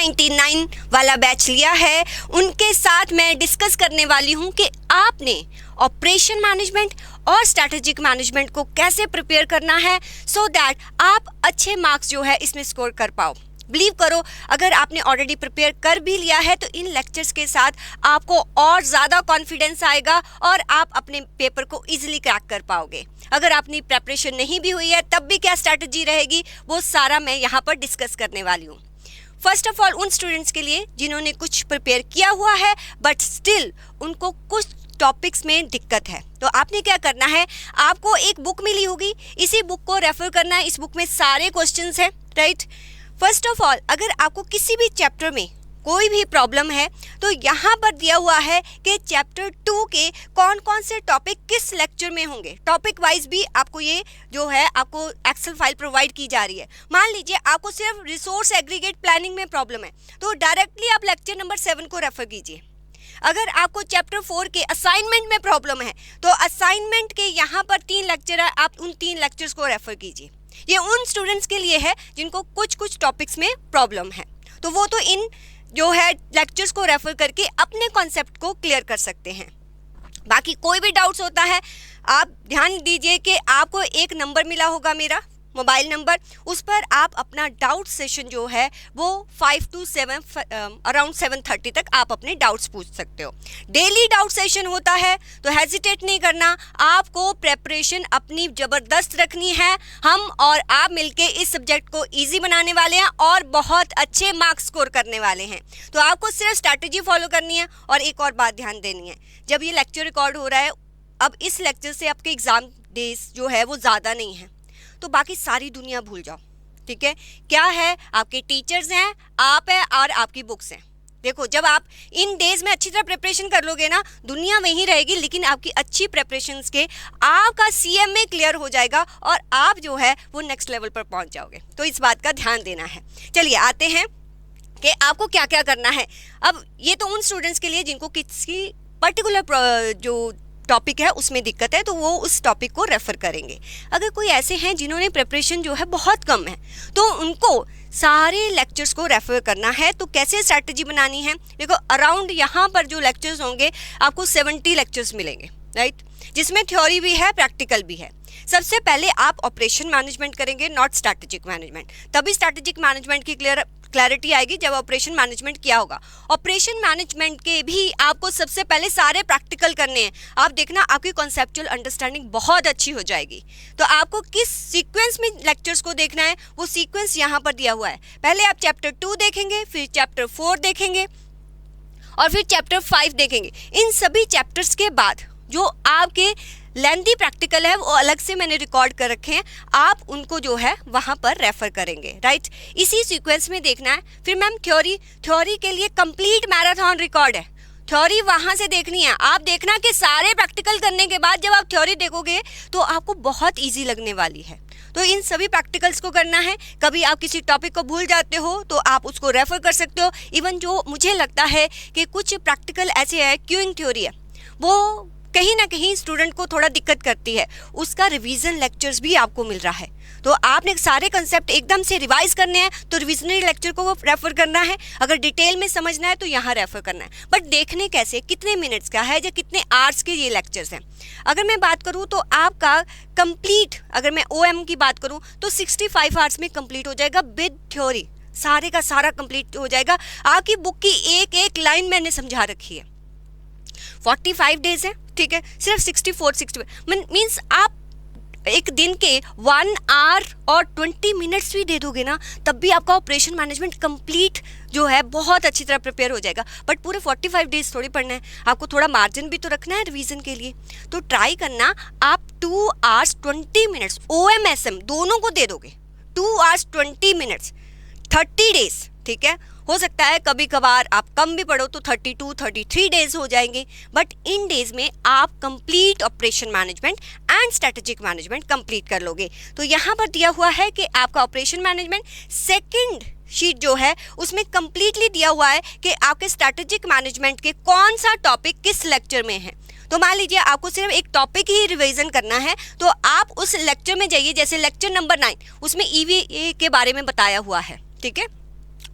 99 वाला बैच लिया है, उनके साथ मैं डिस्कस करने वाली हूँ कि आपने ऑपरेशन मैनेजमेंट और स्ट्रैटेजिक मैनेजमेंट को कैसे प्रिपेयर करना है सो दैट आप अच्छे मार्क्स जो है इसमें स्कोर कर पाओ। बिलीव करो, अगर आपने ऑलरेडी प्रिपेयर कर भी लिया है तो इन लेक्चर्स के साथ आपको और ज़्यादा कॉन्फिडेंस आएगा और आप अपने पेपर को इजीली क्रैक कर पाओगे। अगर आपने प्रेपरेशन नहीं भी हुई है तब भी क्या स्ट्रैटेजी रहेगी, वो सारा मैं यहाँ पर डिस्कस करने वाली हूँ। फर्स्ट ऑफ ऑल उन स्टूडेंट्स के लिए जिन्होंने कुछ प्रिपेयर किया हुआ है बट स्टिल उनको कुछ टॉपिक्स में दिक्कत है, तो आपने क्या करना है, आपको एक बुक मिली होगी, इसी बुक को रेफर करना है। इस बुक में सारे क्वेश्चंस हैं, राइट। फर्स्ट ऑफ ऑल अगर आपको किसी भी चैप्टर में कोई भी प्रॉब्लम है तो यहाँ पर दिया हुआ है कि चैप्टर 2 के कौन कौन से टॉपिक किस लेक्चर में होंगे। टॉपिक वाइज भी आपको ये जो है आपको एक्सेल फाइल प्रोवाइड की जा रही है। मान लीजिए आपको सिर्फ रिसोर्स एग्रीगेट प्लानिंग में प्रॉब्लम है तो डायरेक्टली आप लेक्चर नंबर 7 को रेफर कीजिए। अगर आपको चैप्टर 4 के असाइनमेंट में प्रॉब्लम है तो असाइनमेंट के यहाँ पर 3 लेक्चर है, आप उन 3 लेक्चर्स को रेफर कीजिए। ये उन स्टूडेंट्स के लिए है जिनको कुछ टॉपिक्स में प्रॉब्लम है, तो वो तो इन जो है लेक्चर्स को रेफर करके अपने कॉन्सेप्ट को क्लियर कर सकते हैं। बाकी कोई भी डाउट्स होता है आप ध्यान दीजिए कि आपको एक नंबर मिला होगा मेरा मोबाइल नंबर, उस पर आप अपना डाउट सेशन जो है वो 5 to 7 अराउंड 7:30 तक आप अपने डाउट्स पूछ सकते हो। डेली डाउट सेशन होता है तो हेजिटेट नहीं करना, आपको प्रेपरेशन अपनी ज़बरदस्त रखनी है। हम और आप मिलके इस सब्जेक्ट को इजी बनाने वाले हैं और बहुत अच्छे मार्क्स स्कोर करने वाले हैं। तो आपको सिर्फ स्ट्रैटेजी फॉलो करनी है। और एक और बात ध्यान देनी है, जब ये लेक्चर रिकॉर्ड हो रहा है, अब इस लेक्चर से आपके एग्ज़ाम डेज जो है वो ज़्यादा नहीं है, तो बाकी सारी दुनिया भूल जाओ, ठीक है। क्या है, आपके टीचर्स हैं, आप हैं और आपकी बुक्स हैं। देखो, जब आप इन डेज में अच्छी तरह प्रिपरेशन कर लोगे ना, दुनिया वहीं रहेगी, लेकिन आपकी अच्छी प्रिपरेशंस के आपका CMA क्लियर हो जाएगा और आप जो है वो नेक्स्ट लेवल पर पहुंच जाओगे। तो इस बात का ध्यान देना है। चलिए आते हैं कि आपको क्या क्या करना है। अब ये तो उन स्टूडेंट्स के लिए जिनको किसी पर्टिकुलर जो टॉपिक है उसमें दिक्कत है तो वो उस टॉपिक को रेफर करेंगे। अगर कोई ऐसे हैं जिन्होंने प्रिपरेशन जो है बहुत कम है तो उनको सारे लेक्चर्स को रेफर करना है। तो कैसे स्ट्रैटेजी बनानी है, देखो अराउंड यहाँ पर जो लेक्चर्स होंगे आपको 70 लेक्चर्स मिलेंगे, राइट, जिसमें थ्योरी भी है, प्रैक्टिकल भी है। सबसे पहले आप ऑपरेशन मैनेजमेंट करेंगे, नॉट स्ट्रैटेजिक मैनेजमेंट। तभी स्ट्रैटेजिक मैनेजमेंट की क्लैरिटी आएगी जब ऑपरेशन मैनेजमेंट किया होगा। ऑपरेशन मैनेजमेंट के भी आपको सबसे पहले सारे प्रैक्टिकल करने हैं। आप देखना आपकी कॉन्सेप्चुअल अंडरस्टैंडिंग बहुत अच्छी हो जाएगी। तो आपको किस सीक्वेंस में लेक्चर्स को देखना है, वो सीक्वेंस यहाँ पर दिया हुआ है। पहले आप चैप्टर 2 देखेंगे, फिर चैप्टर 4 देखेंगे और फिर चैप्टर 5 देखेंगे। इन सभी चैप्टर्स के बाद जो आपके लेंथी प्रैक्टिकल है वो अलग से मैंने रिकॉर्ड कर रखे हैं, आप उनको जो है वहाँ पर रेफर करेंगे, राइट। इसी सीक्वेंस में देखना है। फिर मैम थ्योरी के लिए कंप्लीट मैराथन रिकॉर्ड है, थ्योरी वहाँ से देखनी है। आप देखना कि सारे प्रैक्टिकल करने के बाद जब आप थ्योरी देखोगे तो आपको बहुत ईजी लगने वाली है। तो इन सभी प्रैक्टिकल्स को करना है। कभी आप किसी टॉपिक को भूल जाते हो तो आप उसको रेफर कर सकते हो। इवन जो मुझे लगता है कि कुछ प्रैक्टिकल ऐसे है, क्यूइंग थ्योरी है, वो कहीं ना कहीं स्टूडेंट को थोड़ा दिक्कत करती है, उसका रिवीजन लेक्चर्स भी आपको मिल रहा है। तो आपने सारे कंसेप्ट एकदम से रिवाइज करने हैं तो रिविजनरी लेक्चर को रेफर करना है। अगर डिटेल में समझना है तो यहाँ रेफर करना है। बट देखने कैसे, कितने मिनट्स का है या कितने आवर्स के ये लेक्चर्स हैं। अगर मैं बात करूँ तो आपका कंप्लीट, अगर मैं OM की बात करूँ तो 65 आवर्स में कंप्लीट हो जाएगा विद थ्योरी। सारे का सारा कंप्लीट हो जाएगा। आपकी बुक की एक एक लाइन मैंने समझा रखी है। 45 डेज है, ठीक है, सिर्फ 64 मीन्स आप एक दिन के 1 आवर और 20 मिनट्स भी दे दोगे ना, तब भी आपका ऑपरेशन मैनेजमेंट कंप्लीट जो है बहुत अच्छी तरह प्रिपेयर हो जाएगा। बट पूरे 45 डेज थोड़ी पढ़ना है, आपको थोड़ा मार्जिन भी तो रखना है रिवीजन के लिए। तो ट्राई करना आप 2 आवर्स 20 मिनट्स OM-SM दोनों को दे दोगे। 2 आवर्स 20 मिनट्स 30 डेज, ठीक है। हो सकता है कभी कभार आप कम भी पढ़ो तो 32-33 डेज हो जाएंगे, बट इन डेज में आप complete operation management and strategic management complete कर लोगे। तो यहाँ पर दिया हुआ है कि आपका ऑपरेशन मैनेजमेंट सेकंड शीट जो है उसमें कंप्लीटली दिया हुआ है कि आपके स्ट्रैटेजिक मैनेजमेंट के कौन सा टॉपिक किस लेक्चर में है। तो मान लीजिए आपको सिर्फ एक टॉपिक ही रिवीजन करना है तो आप उस लेक्चर में जाइए, जैसे लेक्चर नंबर 9 उसमें EVA के बारे में बताया हुआ है, ठीक है।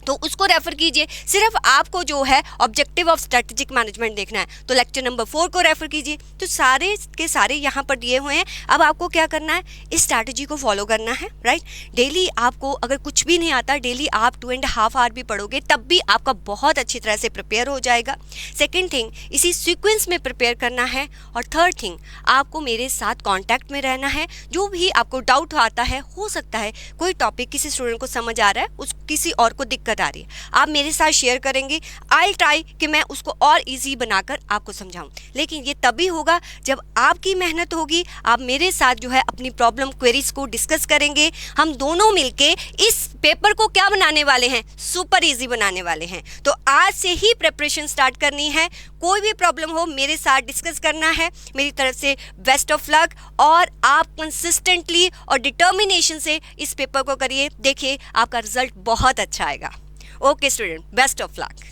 तो उसको रेफर कीजिए। सिर्फ आपको जो है ऑब्जेक्टिव ऑफ स्ट्रेटेजिक मैनेजमेंट देखना है तो लेक्चर नंबर 4 को रेफर कीजिए। तो सारे के सारे यहाँ पर दिए हुए हैं। अब आपको क्या करना है, इस स्ट्रैटेजी को फॉलो करना है, राइट। डेली आपको अगर कुछ भी नहीं आता, डेली आप 2.5 आवर भी पढ़ोगे तब भी आपका बहुत अच्छी तरह से प्रिपेयर हो जाएगा। सेकेंड थिंग, इसी सीक्वेंस में प्रिपेयर करना है। और थर्ड थिंग, आपको मेरे साथ कॉन्टैक्ट में रहना है। जो भी आपको डाउट आता है, हो सकता है कोई टॉपिक किसी स्टूडेंट को समझ आ रहा है, उस किसी और को दिक्कत आ रही है, आप मेरे साथ शेयर करेंगे। आई ट्राई कि मैं उसको और इजी बनाकर आपको समझाऊं। लेकिन ये तभी होगा जब आपकी मेहनत होगी। आप मेरे साथ जो है अपनी प्रॉब्लम क्वेरीज को डिस्कस करेंगे। हम दोनों मिलके इस पेपर को क्या बनाने वाले हैं, सुपर इजी बनाने वाले हैं। तो आज से ही प्रिपरेशन स्टार्ट करनी है। कोई भी प्रॉब्लम हो मेरे साथ डिस्कस करना है। मेरी तरफ से बेस्ट ऑफ लक, और आप कंसिस्टेंटली और डिटर्मिनेशन से इस पेपर को करिए। देखिए आपका रिजल्ट बहुत अच्छा आएगा। Okay student, best of luck.